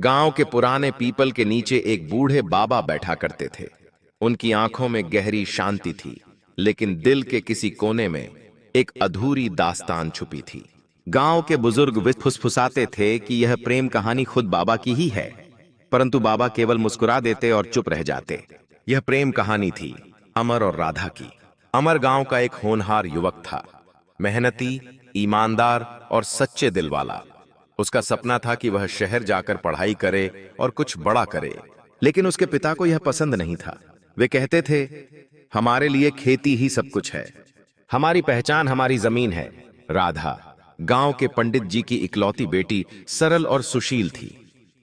गांव के पुराने पीपल के नीचे एक बूढ़े बाबा बैठा करते थे। उनकी आंखों में गहरी शांति थी, लेकिन दिल के किसी कोने में एक अधूरी दास्तान छुपी थी। गांव के बुजुर्ग वे फुसफुसाते थे कि यह प्रेम कहानी खुद बाबा की ही है, परंतु बाबा केवल मुस्कुरा देते और चुप रह जाते। यह प्रेम कहानी थी अमर और राधा की। अमर गांव का एक होनहार युवक था, मेहनती, ईमानदार और सच्चे दिल वाला। उसका सपना था कि वह शहर जाकर पढ़ाई करे और कुछ बड़ा करे, लेकिन उसके पिता को यह पसंद नहीं था। वे कहते थे, हमारे लिए खेती ही सब कुछ है, हमारी पहचान हमारी जमीन है। राधा, गांव के पंडित जी की इकलौती बेटी, सरल और सुशील थी।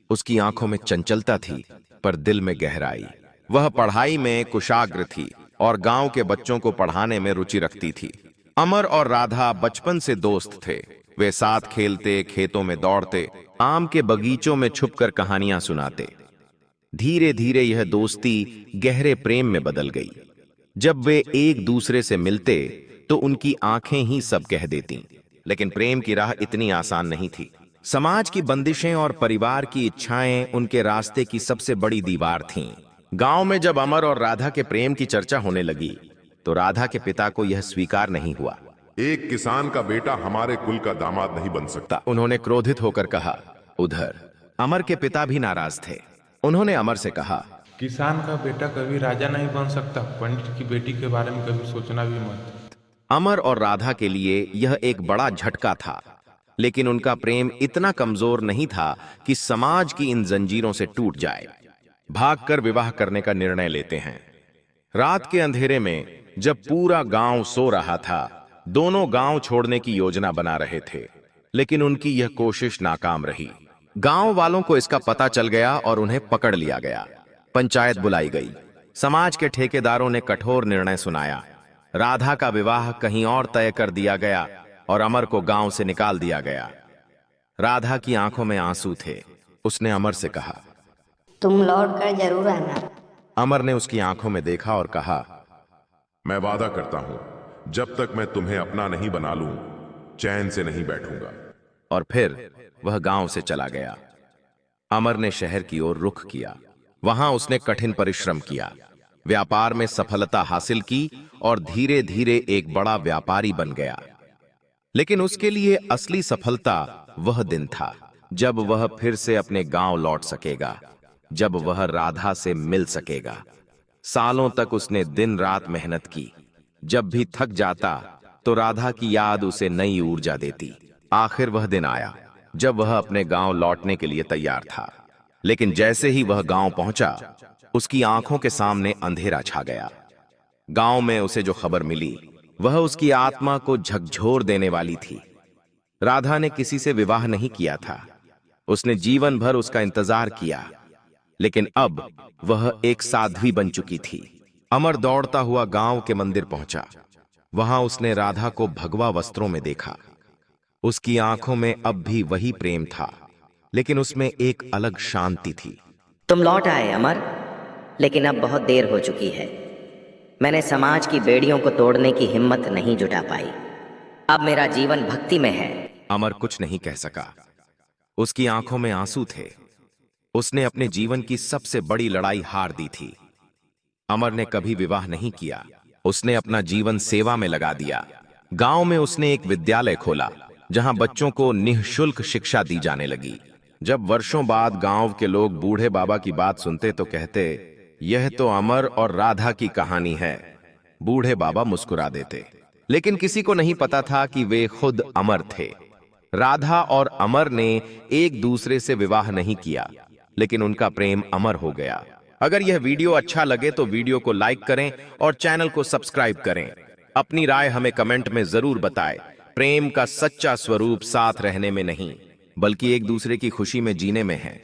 उसकी आंखों में चंचलता थी, पर दिल में गहराई। वह पढ़ाई में कुशाग्र थी और गांव के बच्चों को पढ़ाने में रुचि रखती थी। अमर और राधा बचपन से दोस्त थे। वे साथ खेलते, खेतों में दौड़ते, आम के बगीचों में छुपकर कहानियां सुनाते। धीरे धीरे यह दोस्ती गहरे प्रेम में बदल गई। जब वे एक दूसरे से मिलते तो उनकी आंखें ही सब कह देती। लेकिन प्रेम की राह इतनी आसान नहीं थी। समाज की बंदिशें और परिवार की इच्छाएं उनके रास्ते की सबसे बड़ी दीवार थीं। गांव में जब अमर और राधा के प्रेम की चर्चा होने लगी तो राधा के पिता को यह स्वीकार नहीं हुआ। एक किसान का बेटा हमारे कुल का दामाद नहीं बन सकता। उन्होंने क्रोधित होकर कहा। उधर अमर के पिता भी नाराज थे। उन्होंने अमर से कहा, किसान का बेटा कभी राजा नहीं बन सकता। पंडित की बेटी के बारे में कभी सोचना भी मत। अमर और राधा के लिए यह एक बड़ा झटका था, लेकिन उनका प्रेम इतना कमजोर नहीं था कि समाज की इन जंजीरों से टूट जाए। भागकर विवाह करने का निर्णय लेते हैं। रात के अंधेरे में जब पूरा गांव सो रहा था, दोनों गांव छोड़ने की योजना बना रहे थे, लेकिन उनकी यह कोशिश नाकाम रही। गांव वालों को इसका पता चल गया और उन्हें पकड़ लिया गया। पंचायत बुलाई गई। समाज के ठेकेदारों ने कठोर निर्णय सुनाया। राधा का विवाह कहीं और तय कर दिया गया और अमर को गांव से निकाल दिया गया। राधा की आंखों में आंसू थे। उसने अमर से कहा, तुम लौट कर जरूर आना। अमर ने उसकी आंखों में देखा और कहा, मैं वादा करता हूं, जब तक मैं तुम्हें अपना नहीं बना लूं, चैन से नहीं बैठूंगा। और फिर वह गांव से चला गया। अमर ने शहर की ओर रुख किया। वहां उसने कठिन परिश्रम किया, व्यापार में सफलता हासिल की और धीरे धीरे एक बड़ा व्यापारी बन गया। लेकिन उसके लिए असली सफलता वह दिन था जब वह फिर से अपने गांव लौट सकेगा, जब वह राधा से मिल सकेगा। सालों तक उसने दिन रात मेहनत की। जब भी थक जाता तो राधा की याद उसे नई ऊर्जा देती। आखिर वह दिन आया जब वह अपने गांव लौटने के लिए तैयार था। लेकिन जैसे ही वह गांव पहुंचा, उसकी आंखों के सामने अंधेरा छा गया। गांव में उसे जो खबर मिली वह उसकी आत्मा को झकझोर देने वाली थी। राधा ने किसी से विवाह नहीं किया था। उसने जीवन भर उसका इंतजार किया, लेकिन अब वह एक साध्वी बन चुकी थी। अमर दौड़ता हुआ गांव के मंदिर पहुंचा। वहां उसने राधा को भगवा वस्त्रों में देखा। उसकी आंखों में अब भी वही प्रेम था, लेकिन उसमें एक अलग शांति थी। तुम लौट आए अमर, लेकिन अब बहुत देर हो चुकी है। मैंने समाज की बेड़ियों को तोड़ने की हिम्मत नहीं जुटा पाई। अब मेरा जीवन भक्ति में है। अमर कुछ नहीं कह सका। उसकी आंखों में आंसू थे। उसने अपने जीवन की सबसे बड़ी लड़ाई हार दी थी। अमर ने कभी विवाह नहीं किया। उसने अपना जीवन सेवा में लगा दिया। गांव में उसने एक विद्यालय खोला जहां बच्चों को निःशुल्क शिक्षा दी जाने लगी। जब वर्षों बाद गांव के लोग बूढ़े बाबा की बात सुनते तो कहते, यह तो अमर और राधा की कहानी है। बूढ़े बाबा मुस्कुरा देते, लेकिन किसी को नहीं पता था कि वे खुद अमर थे। राधा और अमर ने एक दूसरे से विवाह नहीं किया, लेकिन उनका प्रेम अमर हो गया। अगर यह वीडियो अच्छा लगे तो वीडियो को लाइक करें और चैनल को सब्सक्राइब करें। अपनी राय हमें कमेंट में जरूर बताएं। प्रेम का सच्चा स्वरूप साथ रहने में नहीं, बल्कि एक दूसरे की खुशी में जीने में है।